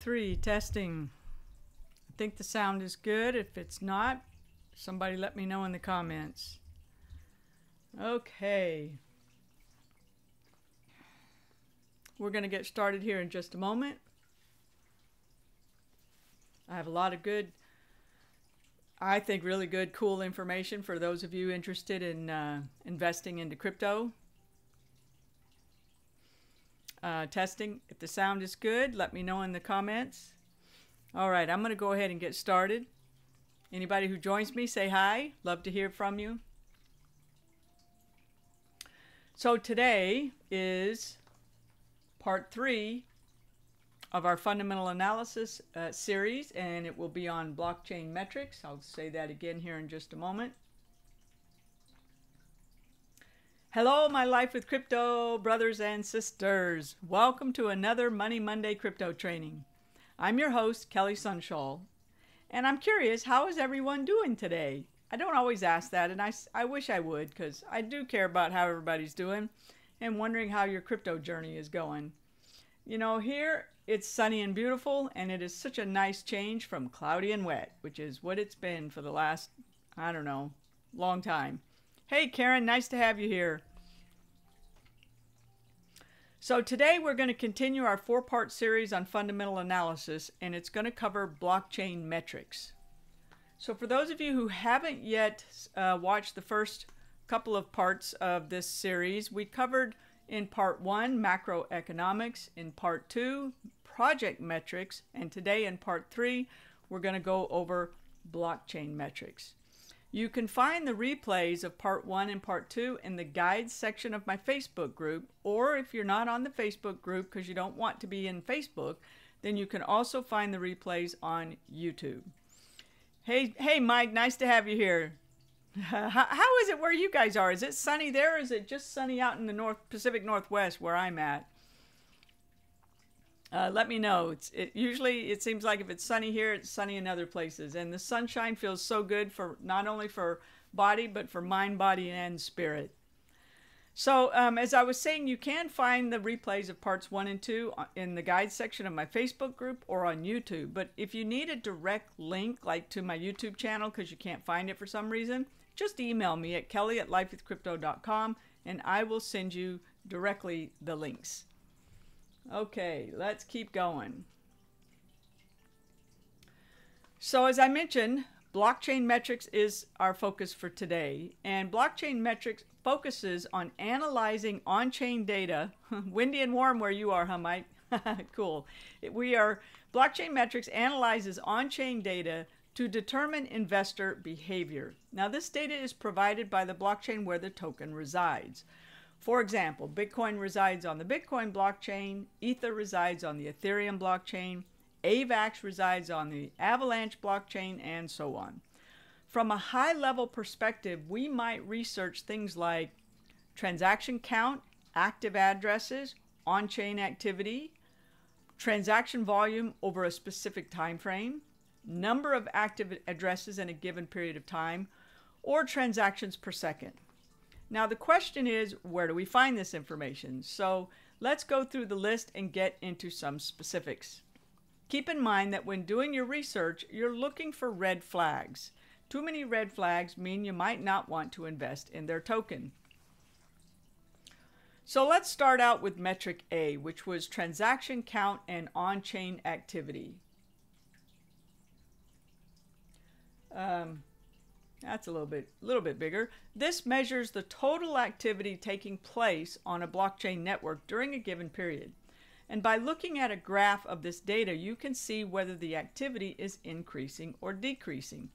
3, testing. I think the sound is good. If it's not, somebody let me know in the comments. Okay. We're going to get started here in just a moment. I have a lot of good, I think really good, cool information for those of you interested in investing into crypto. Testing. If the sound is good, let me know in the comments. All right, I'm going to go ahead and get started. Anybody who joins me, say hi. Love to hear from you. So today is part 3 of our fundamental analysis series, and it will be on blockchain metrics. I'll say that again here in just a moment. Hello, my Life with Crypto brothers and sisters. Welcome to another Money Monday crypto training. I'm your host, Kelly Sunshall, and I'm curious, how is everyone doing today? I don't always ask that, and I wish I would, because I do care about how everybody's doing and wondering how your crypto journey is going. You know, here it's sunny and beautiful, and it is such a nice change from cloudy and wet, which is what it's been for the last, I don't know, long time. Hey, Karen, nice to have you here. So today we're going to continue our 4-part series on fundamental analysis, and it's going to cover blockchain metrics. So for those of you who haven't yet watched the first couple of parts of this series, we covered in part 1 macroeconomics, in part 2 project metrics, and today in part 3 we're going to go over blockchain metrics. You can find the replays of part 1 and part 2 in the guides section of my Facebook group, or if you're not on the Facebook group because you don't want to be in Facebook, then you can also find the replays on YouTube. Hey Mike, nice to have you here. How is it where you guys are? Is it sunny there, or is it just sunny out in the Pacific Northwest where I'm at? Let me know. Usually it seems like if it's sunny here, it's sunny in other places. And the sunshine feels so good for not only for body, but for mind, body, and spirit. So as I was saying, you can find the replays of parts 1 and 2 in the guide section of my Facebook group or on YouTube. But if you need a direct link, like to my YouTube channel, because you can't find it for some reason, just email me at kelly@lifewithcrypto.com, and I will send you directly the links. Okay, let's keep going. So as I mentioned, blockchain metrics is our focus for today, and blockchain metrics focuses on analyzing on-chain data. Windy and warm where you are, huh, Mike? Cool. Blockchain metrics analyzes on-chain data to determine investor behavior. Now, this data is provided by the blockchain where the token resides. For example, Bitcoin resides on the Bitcoin blockchain, Ether resides on the Ethereum blockchain, AVAX resides on the Avalanche blockchain, and so on. From a high-level perspective, we might research things like transaction count, active addresses, on-chain activity, transaction volume over a specific time frame, number of active addresses in a given period of time, or transactions per second. Now the question is, where do we find this information? So let's go through the list and get into some specifics. Keep in mind that when doing your research, you're looking for red flags. Too many red flags mean you might not want to invest in their token. So let's start out with metric A, which was transaction count and on-chain activity. That's a little bit bigger. This measures the total activity taking place on a blockchain network during a given period. And by looking at a graph of this data, you can see whether the activity is increasing or decreasing.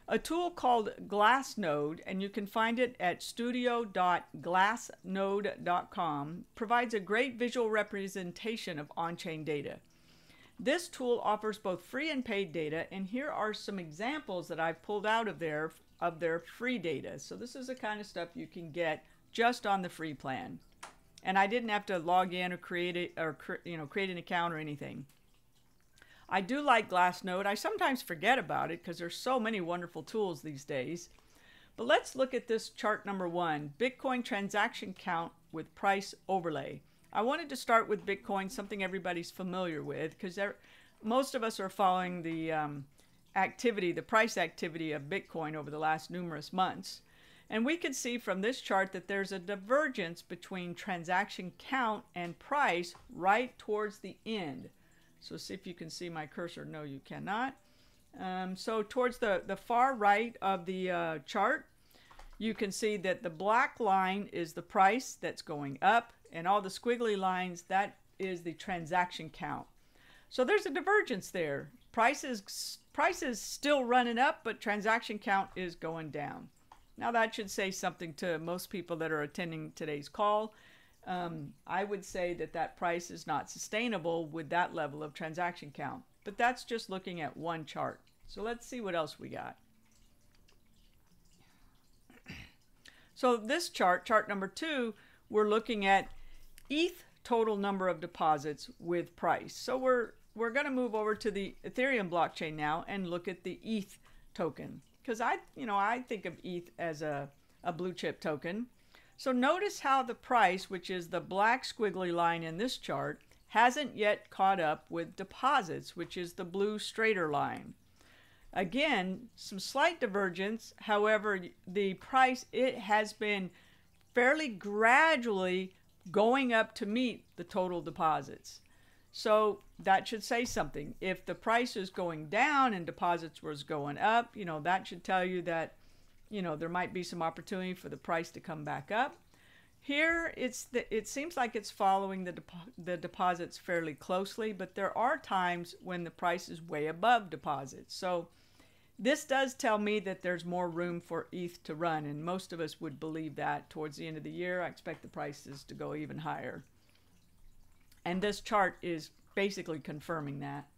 A tool called Glassnode, and you can find it at studio.glassnode.com, provides a great visual representation of on-chain data. This tool offers both free and paid data, and here are some examples that I've pulled out of their free data. So this is the kind of stuff you can get just on the free plan. And I didn't have to log in or create an account or anything. I do like Glassnode. I sometimes forget about it because there's so many wonderful tools these days. But let's look at this chart number 1, Bitcoin transaction count with price overlay. I wanted to start with Bitcoin, something everybody's familiar with, because most of us are following the activity, the price activity of Bitcoin over the last numerous months. And we can see from this chart that there's a divergence between transaction count and price right towards the end. So see if you can see my cursor. No, you cannot. So towards the far right of the chart, you can see that the black line is the price that's going up, and all the squiggly lines, that is the transaction count. So there's a divergence there. Price is still running up, but transaction count is going down. Now that should say something to most people that are attending today's call. I would say that price is not sustainable with that level of transaction count. But that's just looking at one chart. So let's see what else we got. So this chart, chart number 2, we're looking at ETH total number of deposits with price. So we're going to move over to the Ethereum blockchain now and look at the ETH token, because I think of ETH as a blue chip token. So notice how the price, which is the black squiggly line in this chart, hasn't yet caught up with deposits, which is the blue straighter line. Again, some slight divergence. However, the price, it has been fairly gradually going up to meet the total deposits. So that should say something. If the price is going down and deposits was going up, that should tell you that, there might be some opportunity for the price to come back up. Here, it seems like it's following the deposits fairly closely, but there are times when the price is way above deposits. So this does tell me that there's more room for ETH to run, and most of us would believe that. Towards the end of the year, I expect the prices to go even higher. And this chart is basically confirming that.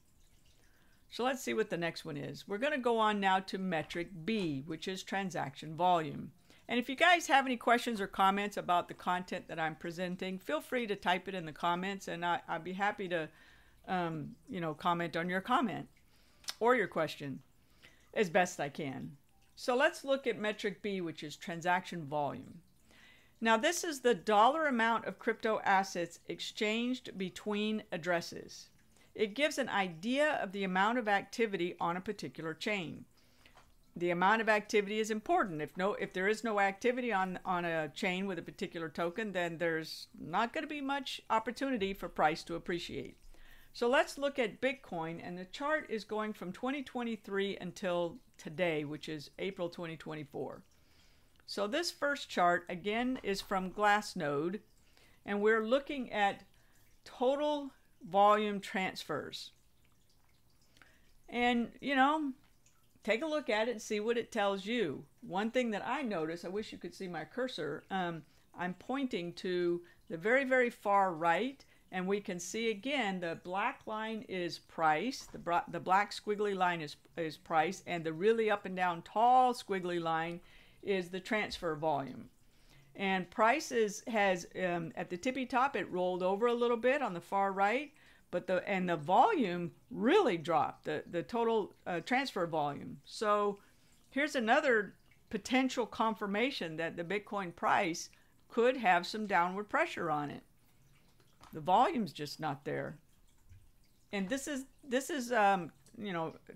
So let's see what the next one is. We're going to go on now to metric B, which is transaction volume. And if you guys have any questions or comments about the content that I'm presenting, feel free to type it in the comments, and I'd be happy to, comment on your comment or your question as best I can. So let's look at metric B, which is transaction volume. Now this is the dollar amount of crypto assets exchanged between addresses. It gives an idea of the amount of activity on a particular chain. The amount of activity is important. If there is no activity on a chain with a particular token, then there's not going to be much opportunity for price to appreciate. So let's look at Bitcoin, and the chart is going from 2023 until today, which is April 2024. So this first chart, again, is from Glassnode, and we're looking at total volume transfers. And, take a look at it and see what it tells you. One thing that I notice, I wish you could see my cursor, I'm pointing to the very, very far right, and we can see again the black line is price, the black squiggly line is price, and the really up and down tall squiggly line is the transfer volume. And price has at the tippy top, it rolled over a little bit on the far right, but the volume really dropped, the total transfer volume. So here's another potential confirmation that the Bitcoin price could have some downward pressure on it. The volume's just not there. And this is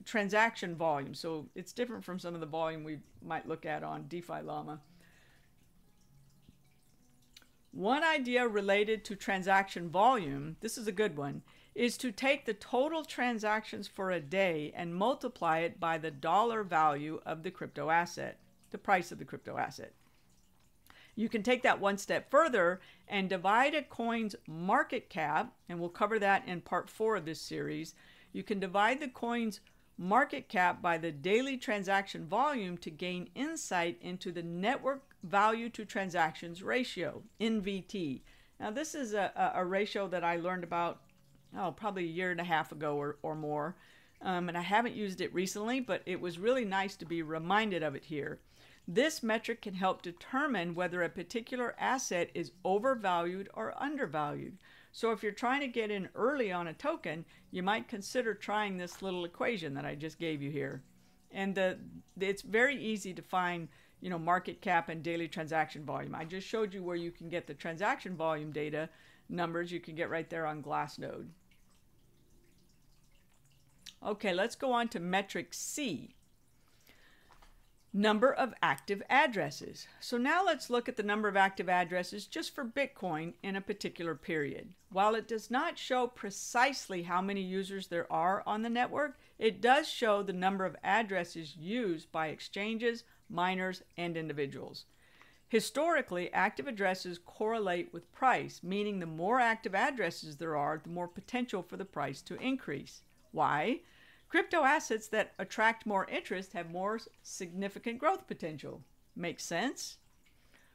transaction volume, so it's different from some of the volume we might look at on DeFi Llama. One idea related to transaction volume, this is a good one, is to take the total transactions for a day and multiply it by the dollar value of the crypto asset, the price of the crypto asset. You can take that one step further and divide a coin's market cap, and we'll cover that in part 4 of this series. You can divide the coin's market cap by the daily transaction volume to gain insight into the network value to transactions ratio, NVT. Now this is a ratio that I learned about probably a year and a half ago or more, and I haven't used it recently, but it was really nice to be reminded of it here. This metric can help determine whether a particular asset is overvalued or undervalued. So if you're trying to get in early on a token, you might consider trying this little equation that I just gave you here. And it's very easy to find, market cap and daily transaction volume. I just showed you where you can get the transaction volume data. numbers you can get right there on Glassnode. Okay, let's go on to metric C. Number of active addresses. So now let's look at the number of active addresses just for Bitcoin in a particular period. While it does not show precisely how many users there are on the network, it does show the number of addresses used by exchanges, miners, and individuals. Historically, active addresses correlate with price, meaning the more active addresses there are, the more potential for the price to increase. Why? Crypto assets that attract more interest have more significant growth potential. Makes sense?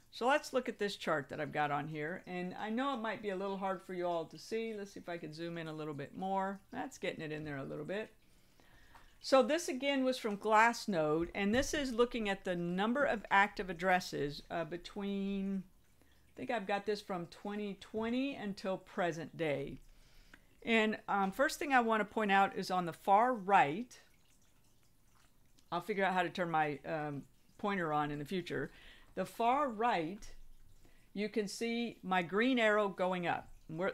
So let's look at this chart that I've got on here. And I know it might be a little hard for you all to see. Let's see if I can zoom in a little bit more. That's getting it in there a little bit. So this again was from Glassnode. And this is looking at the number of active addresses between, I think I've got this from 2020 until present day. And first thing I want to point out is on the far right, I'll figure out how to turn my pointer on in the future. The far right, you can see my green arrow going up.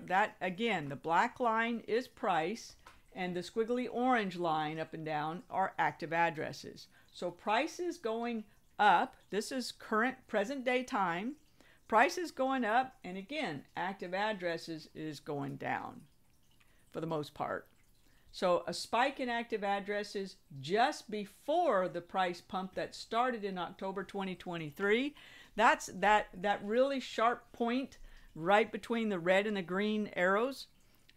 That, again, the black line is price, and the squiggly orange line up and down are active addresses. So price is going up. This is current present day time. Price is going up, and again, active addresses is going down for the most part. So a spike in active addresses just before the price pump that started in October 2023. That's that really sharp point right between the red and the green arrows.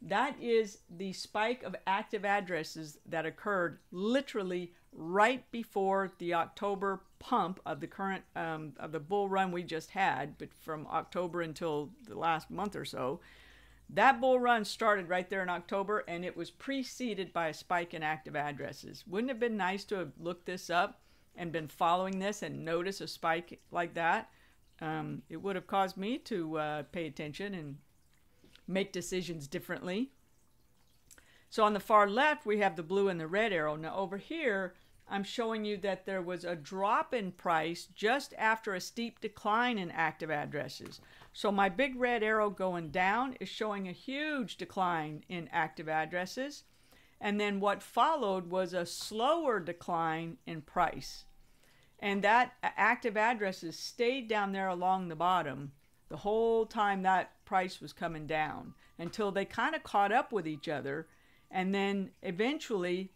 That is the spike of active addresses that occurred literally right before the October pump of the current of the bull run we just had, but from October until the last month or so. That bull run started right there in October, and it was preceded by a spike in active addresses. Wouldn't it have been nice to have looked this up and been following this and notice a spike like that? It would have caused me to pay attention and make decisions differently. So on the far left, we have the blue and the red arrow. Now over here, I'm showing you that there was a drop in price just after a steep decline in active addresses. So my big red arrow going down is showing a huge decline in active addresses. And then what followed was a slower decline in price. And that active addresses stayed down there along the bottom the whole time that price was coming down until they kind of caught up with each other. And then eventually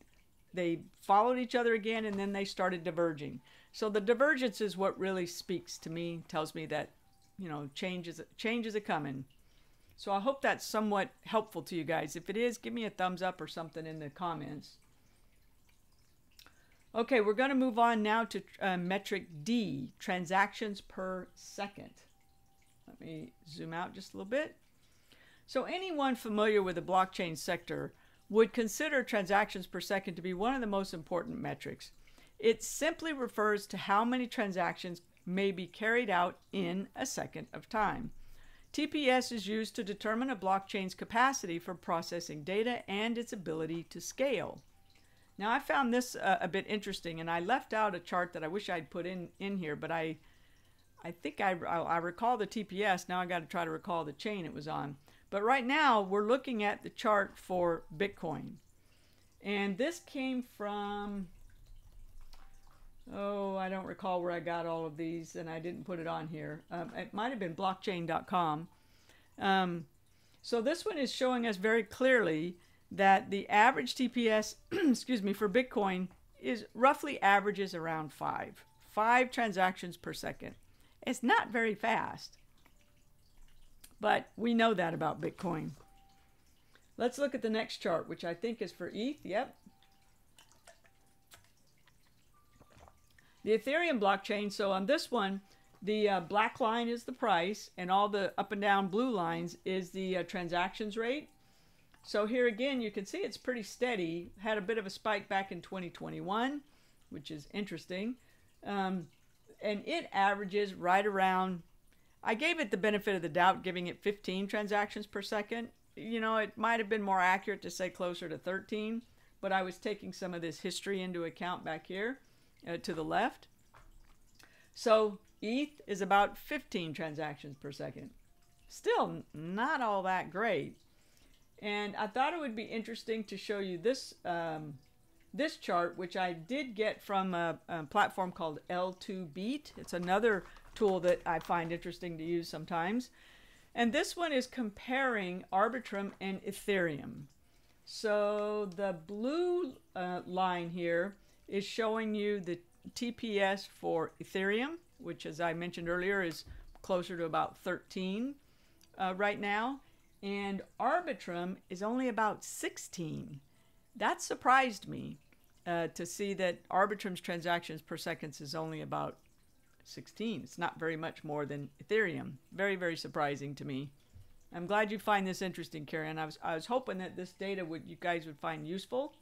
they followed each other again, and then they started diverging. So the divergence is what really speaks to me, tells me that, you know, change is a coming. So I hope that's somewhat helpful to you guys. If it is, give me a thumbs up or something in the comments. Okay, we're going to move on now to metric D, transactions per second. Let me zoom out just a little bit. So anyone familiar with the blockchain sector would consider transactions per second to be one of the most important metrics. It simply refers to how many transactions may be carried out in a second of time. TPS is used to determine a blockchain's capacity for processing data and its ability to scale. Now I found this a bit interesting, and I left out a chart that I wish I'd put in here, but I think I recall the TPS. Now I got to try to recall the chain it was on. But right now we're looking at the chart for Bitcoin. And this came from, I don't recall where I got all of these, and I didn't put it on here. It might have been blockchain.com. So this one is showing us very clearly that the average TPS, excuse me, for Bitcoin is roughly averages around 5 transactions per second. It's not very fast, but we know that about Bitcoin. Let's look at the next chart, which I think is for ETH. Yep. The Ethereum blockchain. So on this one, the black line is the price, and all the up and down blue lines is the transactions rate. So here again, you can see it's pretty steady. Had a bit of a spike back in 2021, which is interesting. And it averages right around, I gave it the benefit of the doubt, giving it 15 transactions per second. You know, it might have been more accurate to say closer to 13, but I was taking some of this history into account back here to the left. So ETH is about 15 transactions per second. still not all that great. And I thought it would be interesting to show you this this chart, which I did get from a platform called L2Beat. It's another tool that I find interesting to use sometimes. And this one is comparing Arbitrum and Ethereum. So the blue line here is showing you the TPS for Ethereum, which, as I mentioned earlier, is closer to about 13 right now. And Arbitrum is only about 16. That surprised me to see that Arbitrum's transactions per second is only about 16. It's not very much more than Ethereum. Very, very surprising to me. I'm glad you find this interesting, Karen. I was hoping that this data you guys would find useful.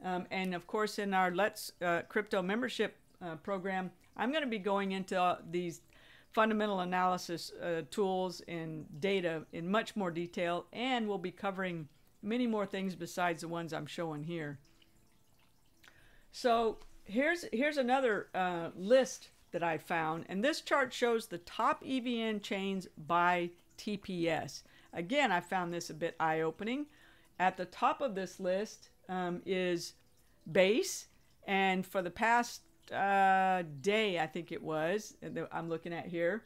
And of course, in our Let's Crypto membership program, I'm going to be going into these fundamental analysis tools and data in much more detail, and we'll be covering many more things besides the ones I'm showing here. So here's another list that I found, and this chart shows the top EVM chains by TPS. Again, I found this a bit eye-opening. At the top of this list is Base, and for the past day, I think it was, that I'm looking at here,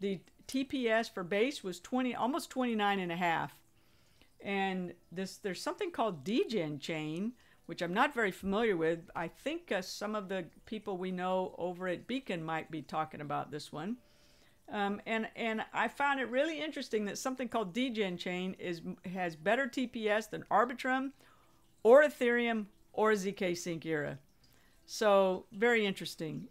the TPS for Base was almost 29.5. And there's something called Degen chain, which I'm not very familiar with. I think some of the people we know over at Beacon might be talking about this one. And I found it really interesting that something called Degen chain has better TPS than Arbitrum or Ethereum or ZK Sync Era. So very interesting.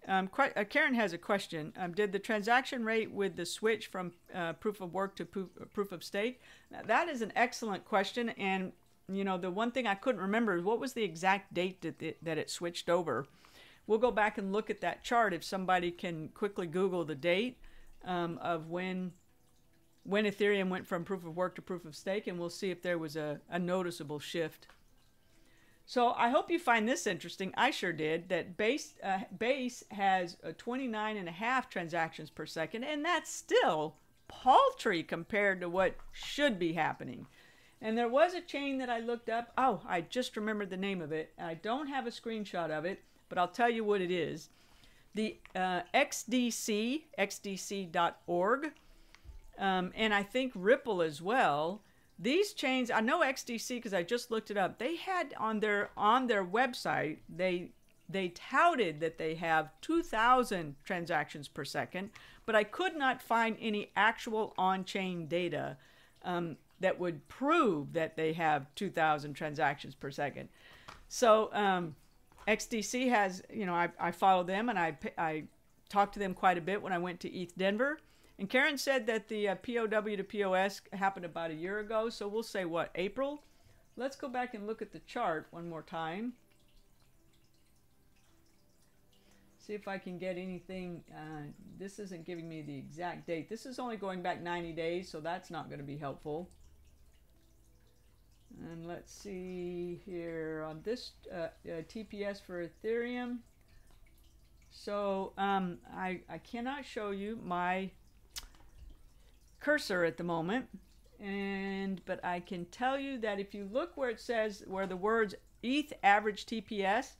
Karen has a question. Did the transaction rate with the switch from proof of work to proof of stake? Now, that is an excellent question. And you know, the one thing I couldn't remember is what was the exact date that it switched over. We'll go back and look at that chart if somebody can quickly Google the date of when Ethereum went from proof of work to proof of stake, and we'll see if there was a noticeable shift. So I hope you find this interesting. I sure did. That Base has 29.5 transactions per second, and that's still paltry compared to what should be happening. And there was a chain that I looked up. Oh, I just remembered the name of it. I don't have a screenshot of it, but I'll tell you what it is. The XDC, xdc.org, and I think Ripple as well. These chains, I know XDC because I just looked it up. They had on their website, they touted that they have 2,000 transactions per second, but I could not find any actual on-chain data that would prove that they have 2,000 transactions per second. So XDC has, you know, I follow them, and I talked to them quite a bit when I went to ETH Denver. And Karen said that the POW to POS happened about a year ago, so we'll say, what, April? Let's go back and look at the chart one more time. See if I can get anything. This isn't giving me the exact date. This is only going back 90 days, so that's not going to be helpful. And let's see here on this TPS for Ethereum. So I cannot show you my cursor at the moment, but I can tell you that if you look where it says, where the words ETH average TPS,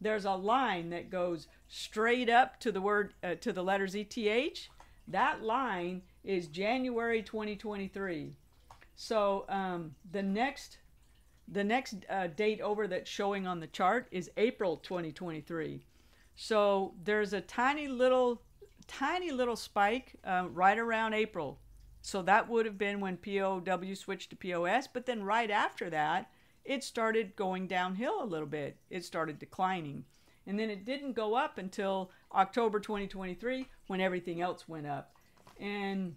there's a line that goes straight up to the word to the letters ETH. That line is January 2023. So the next date over that's showing on the chart is April 2023. So there's a tiny little spike right around April. So that would have been when POW switched to POS, but then right after that, it started going downhill a little bit. It started declining. And then it didn't go up until October 2023 when everything else went up. And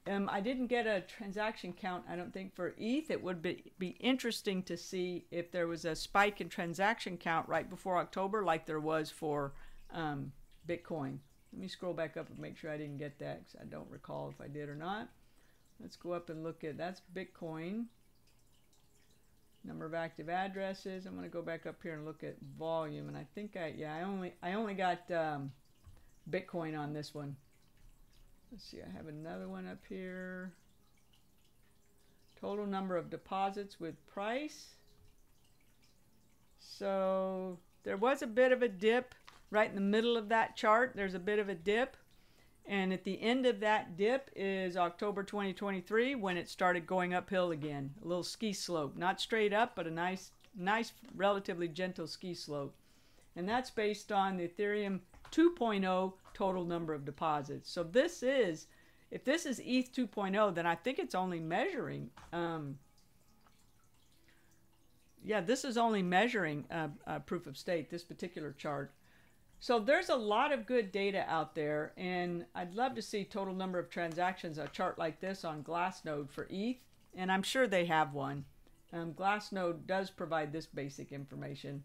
I didn't get a transaction count, I don't think, for ETH. It would be interesting to see if there was a spike in transaction count right before October like there was for Bitcoin. Let me scroll back up and make sure I didn't get that because I don't recall if I did or not. Let's go up and look at, that's Bitcoin. Number of active addresses. I'm going to go back up here and look at volume. And I think I only got Bitcoin on this one. Let's see, I have another one up here. Total number of deposits with price. So there was a bit of a dip right in the middle of that chart. There's a bit of a dip. And at the end of that dip is October 2023 when it started going uphill again. A little ski slope. Not straight up, but a nice, relatively gentle ski slope. And that's based on the Ethereum 2.0 total number of deposits. So this is, if this is ETH 2.0, then I think it's only measuring, yeah, this is only measuring proof of stake, this particular chart. So there's a lot of good data out there, and I'd love to see total number of transactions, a chart like this on Glassnode for ETH, and I'm sure they have one. Glassnode does provide this basic information.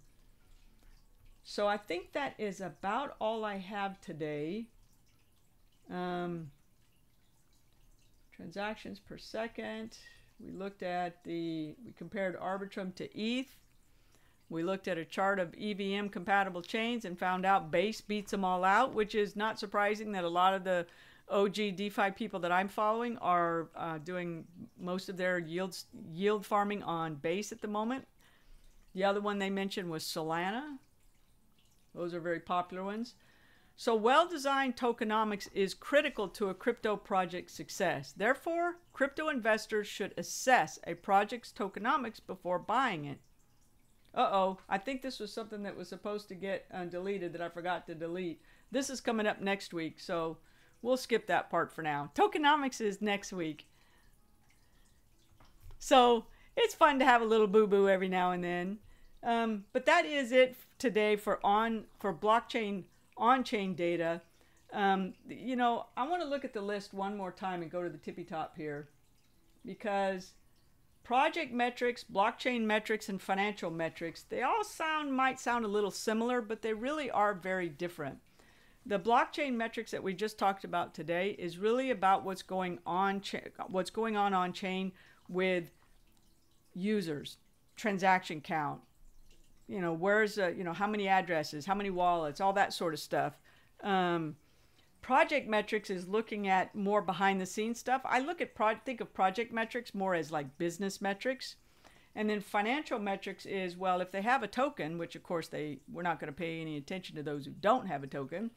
So I think that is about all I have today. Transactions per second. We looked at we compared Arbitrum to ETH. We looked at a chart of EVM compatible chains and found out Base beats them all out, which is not surprising that a lot of the OG DeFi people that I'm following are doing most of their yield farming on Base at the moment. The other one they mentioned was Solana. Those are very popular ones. So well-designed tokenomics is critical to a crypto project's success. Therefore, crypto investors should assess a project's tokenomics before buying it. Uh-oh, I think this was something that was supposed to get deleted that I forgot to delete. This is coming up next week, so we'll skip that part for now. Tokenomics is next week. So it's fun to have a little boo-boo every now and then. But that is it today for blockchain on-chain data. You know, I want to look at the list one more time and go to the tippy top here, because project metrics, blockchain metrics, and financial metrics, they all might sound a little similar, but they really are very different. The blockchain metrics that we just talked about today is really about what's going on chain with users, transaction count, you know, where's you know, how many addresses, how many wallets, all that sort of stuff. Project metrics is looking at more behind the scenes stuff. I think of project metrics more as like business metrics. And then financial metrics is, well, if they have a token, which of course we're not going to pay any attention to those who don't have a token.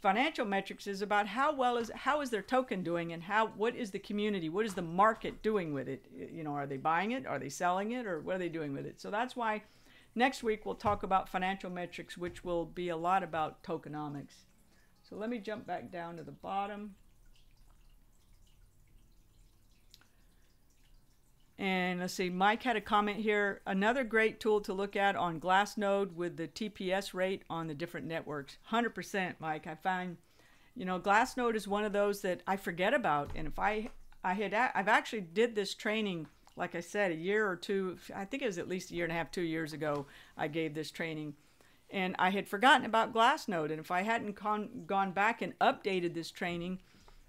Financial metrics is about how is their token doing, and what is the community, what is the market doing with it? You know, are they buying it? Are they selling it? Or what are they doing with it? So that's why next week we'll talk about financial metrics, which will be a lot about tokenomics. So let me jump back down to the bottom. And let's see, Mike had a comment here. Another great tool to look at on Glassnode with the TPS rate on the different networks. 100%, Mike. I find, you know, Glassnode is one of those that I forget about. And if I've actually did this training, like I said, a year or two, I think it was at least a year and a half, 2 years ago, I gave this training. And I had forgotten about Glassnode. And if I hadn't gone back and updated this training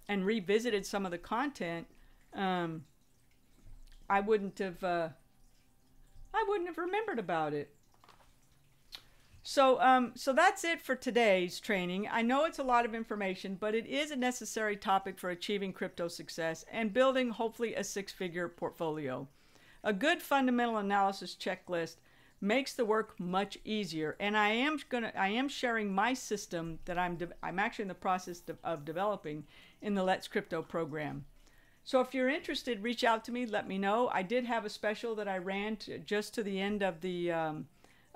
and revisited some of the content, I wouldn't have remembered about it. So that's it for today's training. I know it's a lot of information, but it is a necessary topic for achieving crypto success and building hopefully a six-figure portfolio. A good fundamental analysis checklist makes the work much easier, and I am sharing my system that I'm actually in the process of developing in the Let's Crypto program. So if you're interested, reach out to me, let me know. I did have a special that I ran just to the end of the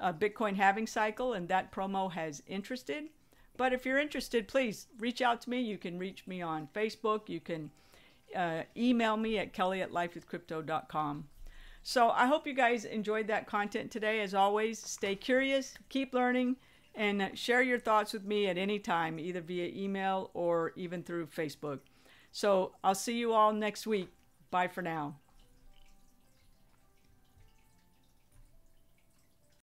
Bitcoin halving cycle, and that promo has interested. But if you're interested, please reach out to me. You can reach me on Facebook. You can email me at kelly@lifewithcrypto.com. So I hope you guys enjoyed that content today. As always, stay curious, keep learning, and share your thoughts with me at any time, either via email or even through Facebook. So I'll see you all next week. Bye for now.